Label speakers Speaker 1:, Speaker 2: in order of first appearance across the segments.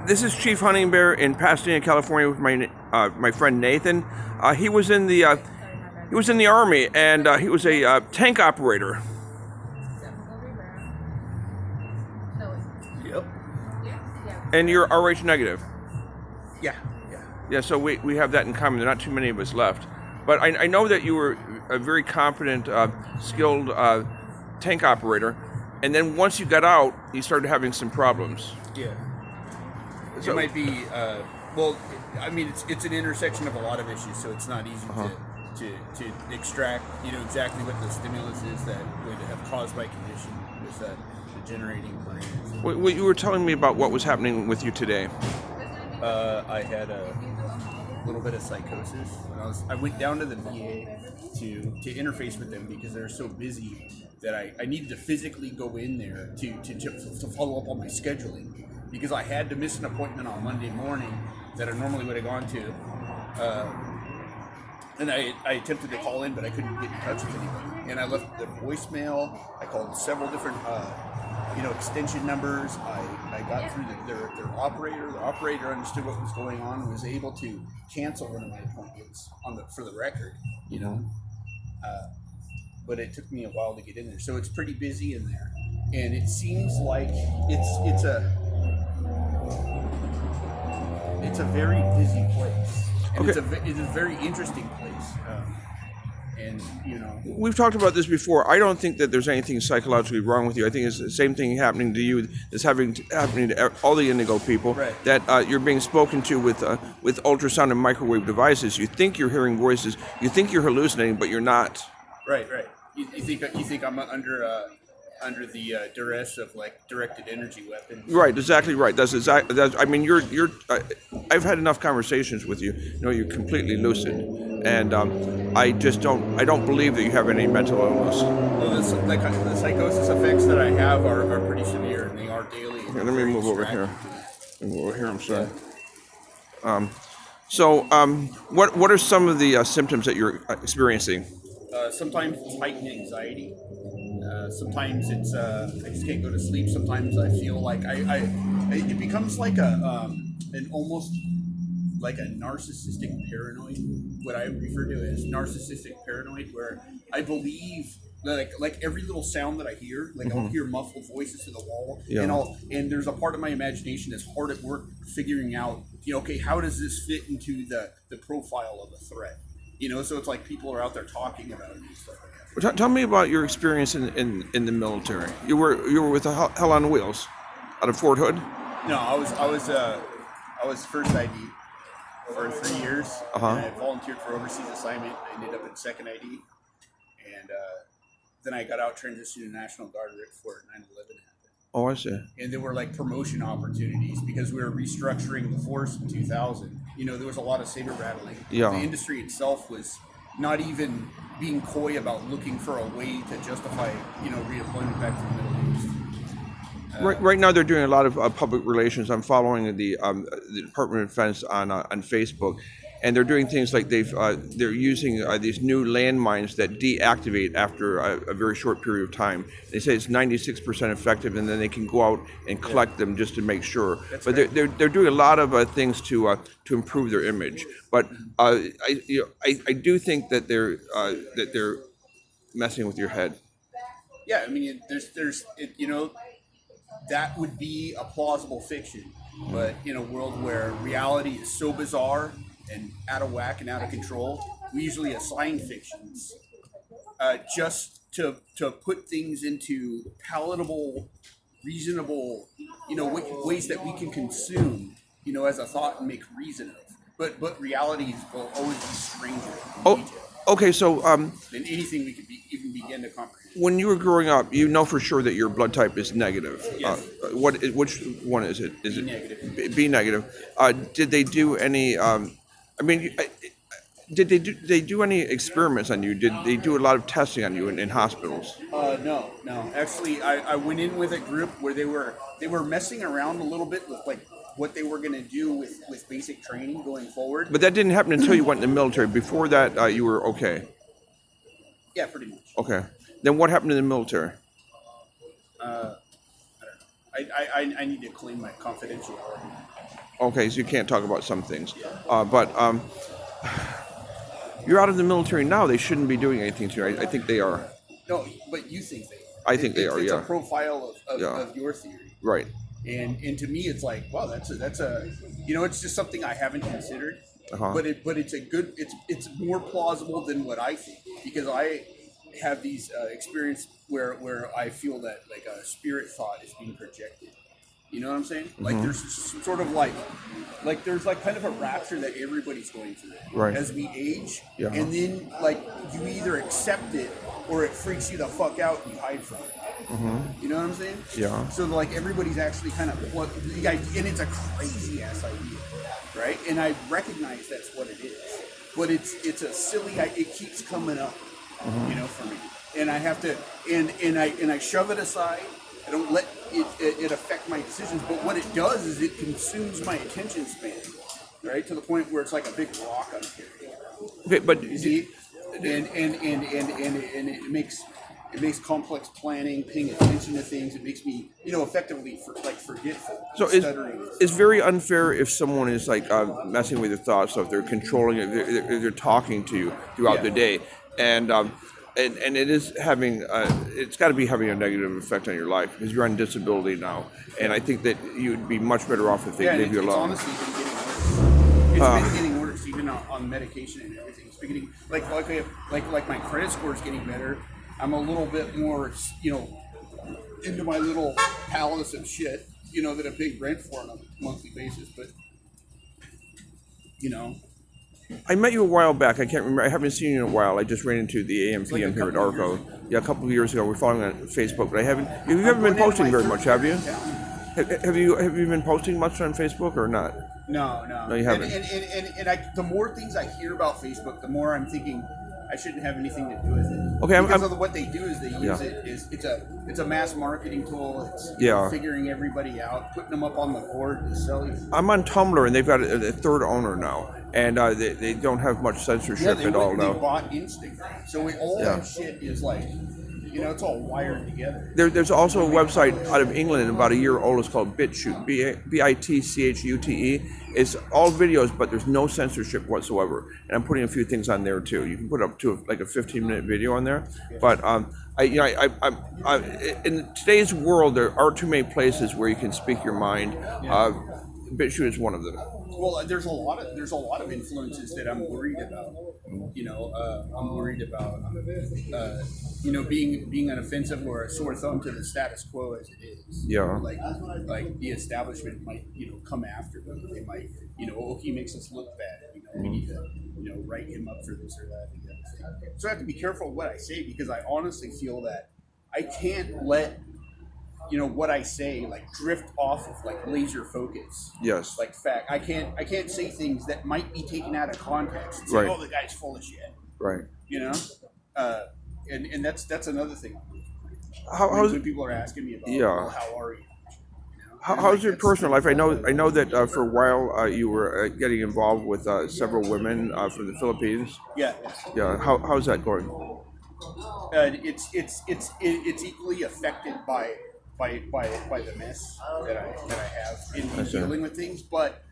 Speaker 1: This is Chief Hunting Bear in Pasadena, California, with my friend Nathan. He was in the Army, and he was a tank operator.
Speaker 2: Yep.
Speaker 1: And you're RH negative.
Speaker 2: Yeah. Yeah.
Speaker 1: Yeah, so we have that in common. There are not too many of us left. But I know that you were a very competent, skilled tank operator, and then once you got out, you started having some problems.
Speaker 2: Yeah.
Speaker 1: So,
Speaker 2: It might be. Well, I mean, it's an intersection of a lot of issues, so it's not easy to extract, exactly what the stimulus is that would have caused my condition with the generating brain.
Speaker 1: well, you were telling me about what was happening with you today.
Speaker 2: I had a little bit of psychosis. I went down to the VA to interface with them because they're so busy that I needed to physically go in there to follow up on my scheduling, because I had to miss an appointment on Monday morning that I normally would have gone to. And I attempted to call in, but I couldn't get in touch with anybody. And I left the voicemail. I called several different extension numbers. I got through their operator. The operator understood what was going on and was able to cancel one of my appointments for the record. But it took me a while to get in there. So it's pretty busy in there, and it seems like it's a very busy place, and
Speaker 1: Okay.
Speaker 2: it's a very interesting place.
Speaker 1: We've talked about this before. I don't think that there's anything psychologically wrong with you. I think it's the same thing happening to you that's happening to all the indigo people.
Speaker 2: Right.
Speaker 1: That you're being spoken to with ultrasound and microwave devices. You think you're hearing voices. You think you're hallucinating, but you're not.
Speaker 2: Right. You think I'm under the duress of like directed energy weapons?
Speaker 1: Right, exactly right. I mean, you're. I've had enough conversations with you. You're completely lucid, and I don't believe that you have any mental illness.
Speaker 2: Well, the psychosis effects that I have are pretty severe, and they are daily.
Speaker 1: Here, let me move over here. I'm sorry. What are some of the symptoms that you're experiencing?
Speaker 2: Sometimes it's heightened anxiety. Sometimes it's I just can't go to sleep. Sometimes I feel like it becomes like an almost like a narcissistic paranoid. What I refer to as narcissistic paranoid, where I believe like every little sound that I hear, like I'll hear muffled voices to the wall, and there's a part of my imagination that's hard at work figuring out, okay, how does this fit into the profile of a threat? So it's like people are out there talking about it and stuff like that.
Speaker 1: Tell me about your experience in the military. You were with Hell on Wheels out of Fort Hood.
Speaker 2: No, I was first ID for 3 years. And I volunteered for overseas assignment. I ended up in second ID, and then I got out, transitioned to National Guard right before 9/11 happened.
Speaker 1: Oh, I see.
Speaker 2: And there were like promotion opportunities because we were restructuring the force in 2000. There was a lot of saber rattling.
Speaker 1: Yeah.
Speaker 2: The industry itself was not even being coy about looking for a way to justify, reemployment back to the Middle East.
Speaker 1: Right now, they're doing a lot of public relations. I'm following the Department of Defense on Facebook, and they're doing things like they're using these new landmines that deactivate after a very short period of time. They say it's 96% effective, and then they can go out and collect them just to make sure.
Speaker 2: That's
Speaker 1: but
Speaker 2: right.
Speaker 1: they're doing a lot of things to improve their image. But I do think that they're messing with your head.
Speaker 2: Yeah, I mean, that would be a plausible fiction, but in a world where reality is so bizarre and out of whack and out of control, we usually assign fictions just to put things into palatable, reasonable, ways that we can consume, as a thought and make reason of. But realities will always be stranger in detail
Speaker 1: Okay, so
Speaker 2: than anything we could even begin to comprehend.
Speaker 1: when you were growing up, you know for sure that your blood type is negative.
Speaker 2: Yes.
Speaker 1: Which one is it? Is
Speaker 2: B
Speaker 1: it
Speaker 2: negative.
Speaker 1: B negative? Did they do any? Did they do any experiments on you? Did they do a lot of testing on you in hospitals?
Speaker 2: No. Actually, I went in with a group where they were messing around a little bit with like what they were going to do with basic training going forward.
Speaker 1: But that didn't happen until you went in the military. Before that, you were okay.
Speaker 2: Yeah, pretty much.
Speaker 1: Okay. Then what happened in the military?
Speaker 2: I don't know. I need to claim my confidentiality.
Speaker 1: Okay, so you can't talk about some things. But you're out of the military now. They shouldn't be doing anything to you. I think they are.
Speaker 2: No, but you think they are.
Speaker 1: I think they are,
Speaker 2: It's
Speaker 1: yeah.
Speaker 2: a profile of,
Speaker 1: Yeah.
Speaker 2: of your theory.
Speaker 1: Right.
Speaker 2: And to me, it's like, wow, that's a it's just something I haven't considered.
Speaker 1: Uh-huh.
Speaker 2: But it's a good, it's more plausible than what I think, because I have these experience where I feel that like a spirit thought is being projected. You know what I'm saying?
Speaker 1: Mm-hmm.
Speaker 2: Like there's sort of like there's like kind of a rapture that everybody's going through
Speaker 1: Right.
Speaker 2: as we age,
Speaker 1: Yeah.
Speaker 2: and then like you either accept it or it freaks you the fuck out and you hide from it.
Speaker 1: Mm-hmm.
Speaker 2: You know what I'm saying?
Speaker 1: Yeah.
Speaker 2: So like everybody's actually kind of and it's a crazy ass idea, right? And I recognize that's what it is, but it's a silly. It keeps coming up,
Speaker 1: Mm-hmm.
Speaker 2: you know, for me, and I have to and I shove it aside. I don't let it affect my decisions, but what it does is it consumes my attention span, right? To the point where it's like a big rock I'm carrying.
Speaker 1: Okay, but
Speaker 2: You see, and it makes complex planning, paying attention to things. It makes me, effectively forgetful.
Speaker 1: so
Speaker 2: stuttering.
Speaker 1: it's very unfair if someone is like messing with your thoughts. So if they're controlling it, they're talking to you throughout
Speaker 2: Yeah.
Speaker 1: the day, and it is having it's got to be having a negative effect on your life because you're on disability now, and I think that you'd be much better off if they
Speaker 2: Yeah, and
Speaker 1: leave you
Speaker 2: it's
Speaker 1: alone.
Speaker 2: honestly been getting worse. It's been getting worse, even on medication and everything. It's been getting like my credit score is getting better. I'm a little bit more, into my little palace of shit, that I'm paying rent for on a monthly basis. But,
Speaker 1: I met you a while back. I can't remember. I haven't seen you in a while. I just ran into the AMPM
Speaker 2: like a
Speaker 1: here at
Speaker 2: couple of
Speaker 1: Arco.
Speaker 2: years ago.
Speaker 1: Yeah, a couple of years ago. We're following on Facebook, but I haven't. You haven't been posting very much, have you? Have you been posting much on Facebook or not?
Speaker 2: No.
Speaker 1: No, you haven't.
Speaker 2: And the more things I hear about Facebook, the more I'm thinking I shouldn't have anything to do with it.
Speaker 1: Okay,
Speaker 2: because of what they do is they use
Speaker 1: Yeah.
Speaker 2: it's a mass marketing tool. It's
Speaker 1: Yeah.
Speaker 2: figuring everybody out, putting them up on the board to sell you.
Speaker 1: I'm on Tumblr, and they've got a third owner now, and they don't have much censorship
Speaker 2: They
Speaker 1: at all
Speaker 2: went and
Speaker 1: now.
Speaker 2: they bought Instagram, so all
Speaker 1: Yeah.
Speaker 2: that shit is like, it's all wired together.
Speaker 1: There's also a website out of England, about a year old. It's called BitChute, BITCHUTE. It's all videos, but there's no censorship whatsoever. And I'm putting a few things on there too. You can put up to like a 15-minute video on there. But in today's world, there are too many places where you can speak your mind. BitChute is one of them.
Speaker 2: Well, there's a lot of influences that I'm worried about. I'm worried about being an offensive or a sore thumb to the status quo as it is.
Speaker 1: Yeah.
Speaker 2: Like the establishment might come after them. They might he makes us look bad. We need to write him up for this or that and the other thing. So I have to be careful what I say, because I honestly feel that I can't let what I say like drift off of like laser focus.
Speaker 1: Yes.
Speaker 2: Like fact. I can't say things that might be taken out of context and say,
Speaker 1: Right.
Speaker 2: oh, the guy's full of shit.
Speaker 1: Right.
Speaker 2: And that's another thing.
Speaker 1: How's
Speaker 2: When people are asking me about,
Speaker 1: Yeah.
Speaker 2: well, how are you?
Speaker 1: how's your personal life? I know that for a while you were getting involved with several women from the Philippines.
Speaker 2: Yeah.
Speaker 1: Yeah. How's that going?
Speaker 2: It's equally affected by the mess that I have in dealing with things, but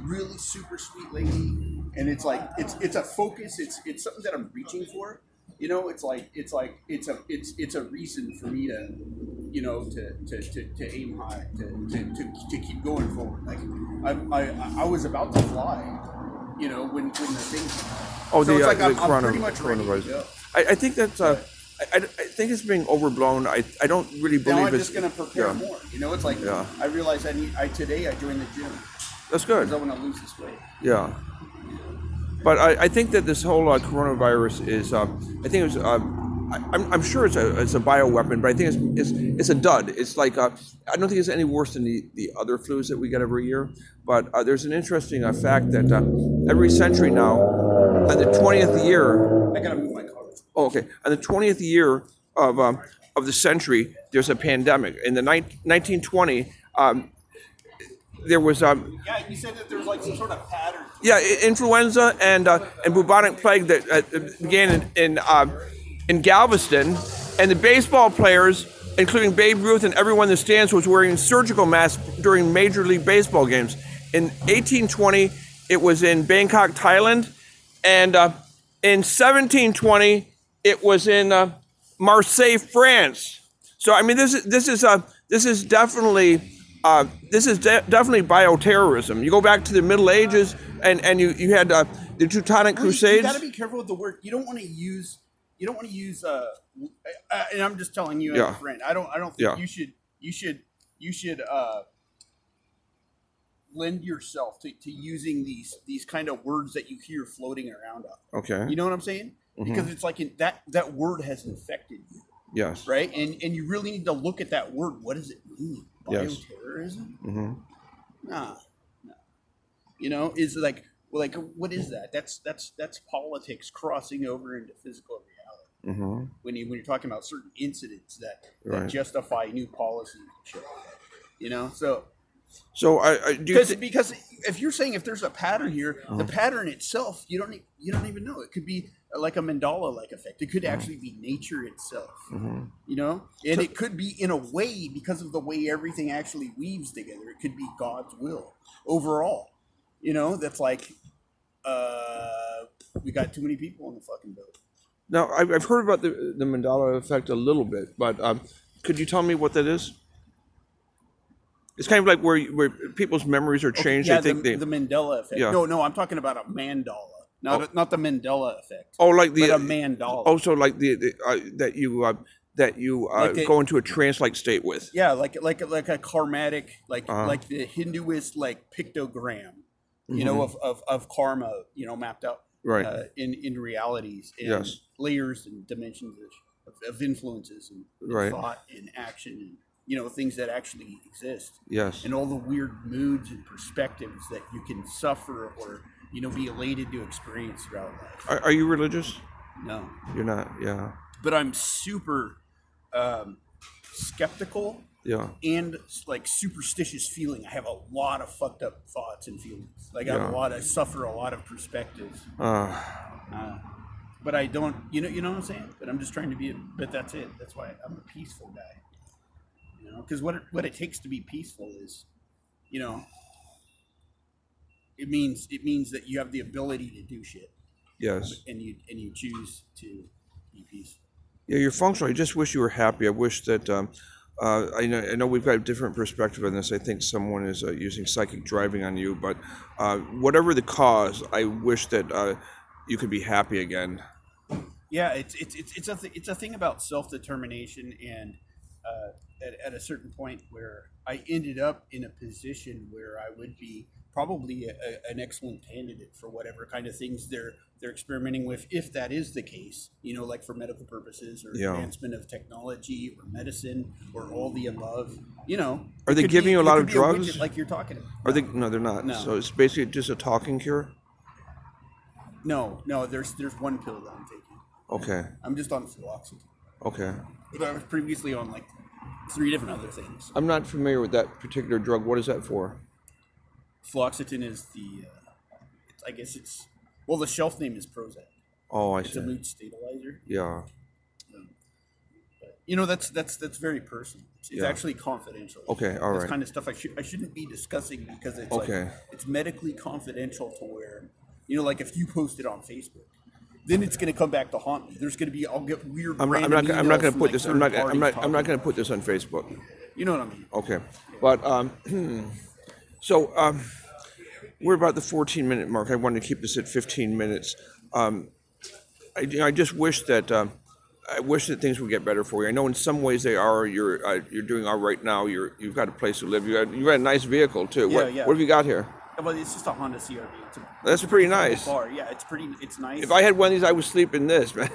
Speaker 2: really super sweet lady, and it's like it's a focus. It's something that I'm reaching for. It's a reason for me to aim high, to keep going forward. Like I was about to fly, when the thing came out.
Speaker 1: Oh,
Speaker 2: So it's like
Speaker 1: the
Speaker 2: I'm pretty much ready to
Speaker 1: coronavirus.
Speaker 2: go.
Speaker 1: I think that's I think it's being overblown. I don't really believe
Speaker 2: Now I'm
Speaker 1: it's
Speaker 2: just going to prepare
Speaker 1: yeah.
Speaker 2: more. It's like
Speaker 1: Yeah.
Speaker 2: I realized today I joined the gym
Speaker 1: That's
Speaker 2: because I
Speaker 1: good.
Speaker 2: want to lose this weight.
Speaker 1: Yeah. But I think that this whole coronavirus is I think it was I'm sure it's a bioweapon, but I think it's a dud. It's like I don't think it's any worse than the other flus that we get every year. But there's an interesting fact that every century now, on the 20th year.
Speaker 2: I got to move my car.
Speaker 1: Oh, okay. On the 20th year of the century, there's a pandemic. In the 1920, there was
Speaker 2: Yeah, you said that there's like some sort of pattern.
Speaker 1: yeah, influenza and bubonic plague that began in Galveston, and the baseball players including Babe Ruth, and everyone in the stands was wearing surgical masks during Major League Baseball games. In 1820, it was in Bangkok, Thailand, and in 1720, it was in Marseille, France. So I mean, this is definitely bioterrorism. You go back to the Middle Ages, and you had the Teutonic Crusades.
Speaker 2: You got to be careful with the word. You don't want to use. And I'm just telling you as a friend. I don't think you should lend yourself to using these kind of words that you hear floating around.
Speaker 1: Okay.
Speaker 2: You know what I'm saying? Mm-hmm. Because it's like that word has infected you.
Speaker 1: Yes.
Speaker 2: Right? And you really need to look at that word. What does it mean? Bioterrorism?
Speaker 1: Mm-hmm.
Speaker 2: Nah. You know, is like what is that? That's politics crossing over into physical reality.
Speaker 1: Mm-hmm.
Speaker 2: When you're talking about certain incidents that justify new policy, you know. So because if you're saying if there's a pattern here, the pattern itself you don't even know. It could be like a Mandela-like effect. It could actually be nature itself, you know, and it could be in a way because of the way everything actually weaves together. It could be God's will overall, you know. That's like we got too many people on the fucking boat.
Speaker 1: Now, I've heard about the Mandela effect a little bit, but could you tell me what that is? It's kind of like where people's memories are changed.
Speaker 2: Okay,
Speaker 1: I think
Speaker 2: the Mandela effect.
Speaker 1: Yeah.
Speaker 2: No, I'm talking about a mandala, not the Mandela effect.
Speaker 1: Oh, like
Speaker 2: but a mandala.
Speaker 1: Also, like that you go into a trance-like state with.
Speaker 2: Yeah, like a karmatic, like the Hinduist pictogram, you know, of karma, you know, mapped out in realities and layers and dimensions of influences and thought and action and, you know, things that actually exist.
Speaker 1: Yes.
Speaker 2: And all the weird moods and perspectives that you can suffer or, you know, be elated to experience throughout life.
Speaker 1: Are you religious?
Speaker 2: No.
Speaker 1: You're not, yeah.
Speaker 2: But I'm super skeptical.
Speaker 1: Yeah.
Speaker 2: And superstitious feeling. I have a lot of fucked up thoughts and feelings. I suffer a lot of perspectives. But I don't, you know what I'm saying? But I'm just trying to but that's it. That's why I'm a peaceful guy. You know, because what it takes to be peaceful is, you know, it means that you have the ability to do shit.
Speaker 1: Yes.
Speaker 2: And you choose to be peaceful.
Speaker 1: Yeah, you're functional. I just wish you were happy. I wish that I know we've got a different perspective on this. I think someone is using psychic driving on you, but whatever the cause, I wish that you could be happy again.
Speaker 2: Yeah, it's a thing about self-determination, and at a certain point where I ended up in a position where I would be probably an excellent candidate for whatever kind of things they're experimenting with, if that is the case, you know, like for medical purposes or advancement of technology or medicine or all the above, you know.
Speaker 1: Are they giving you a lot of drugs?
Speaker 2: Like you're talking about.
Speaker 1: Are they? No, they're not.
Speaker 2: No.
Speaker 1: So it's basically just a talking cure?
Speaker 2: No, there's one pill that I'm taking.
Speaker 1: Okay.
Speaker 2: I'm just on fluoxetine.
Speaker 1: Okay.
Speaker 2: But I was previously on 3 different other things.
Speaker 1: I'm not familiar with that particular drug. What is that for?
Speaker 2: Fluoxetine is the, I guess the shelf name is Prozac.
Speaker 1: Oh, I see.
Speaker 2: It's a mood stabilizer.
Speaker 1: Yeah.
Speaker 2: But, you know, that's very personal. It's actually confidential.
Speaker 1: Okay, all right.
Speaker 2: That's kind of stuff I shouldn't be discussing because it's it's medically confidential to where, you know, like if you post it on Facebook, then it's going to come back to haunt me. I'll get weird.
Speaker 1: I'm not going to put this. I'm not going to put this on Facebook.
Speaker 2: You know what I mean?
Speaker 1: Okay, but so we're about the 14-minute mark. I wanted to keep this at 15 minutes. I just wish that things would get better for you. I know in some ways they are. You're doing all right now. You've got a place to live. You've got a nice vehicle too.
Speaker 2: Yeah,
Speaker 1: What have you got here?
Speaker 2: Well, it's just a Honda CRV.
Speaker 1: That's pretty nice.
Speaker 2: Car. Yeah, it's nice.
Speaker 1: If I had one of these, I would sleep in this, man.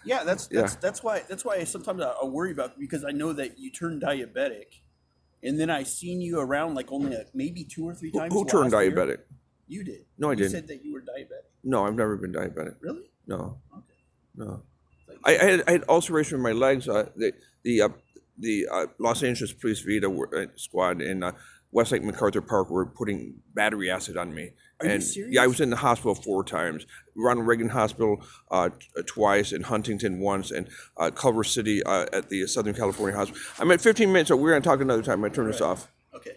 Speaker 2: Yeah, that's why sometimes I worry about, because I know that you turned diabetic, and then I seen you around only maybe 2 or 3 times.
Speaker 1: Who turned diabetic?
Speaker 2: You did.
Speaker 1: No, I didn't.
Speaker 2: You said that you were diabetic.
Speaker 1: No, I've never been diabetic.
Speaker 2: Really?
Speaker 1: No.
Speaker 2: Okay.
Speaker 1: No. I had ulceration in my legs. The Los Angeles Police Vita squad in Westlake MacArthur Park were putting battery acid on me,
Speaker 2: Are you
Speaker 1: And
Speaker 2: serious?
Speaker 1: yeah, I was in the hospital 4 times. Ronald Reagan Hospital twice, in Huntington once, and Culver City at the Southern California Hospital. I'm at 15 minutes, so we're going to talk another time. I turn this off.
Speaker 2: Okay.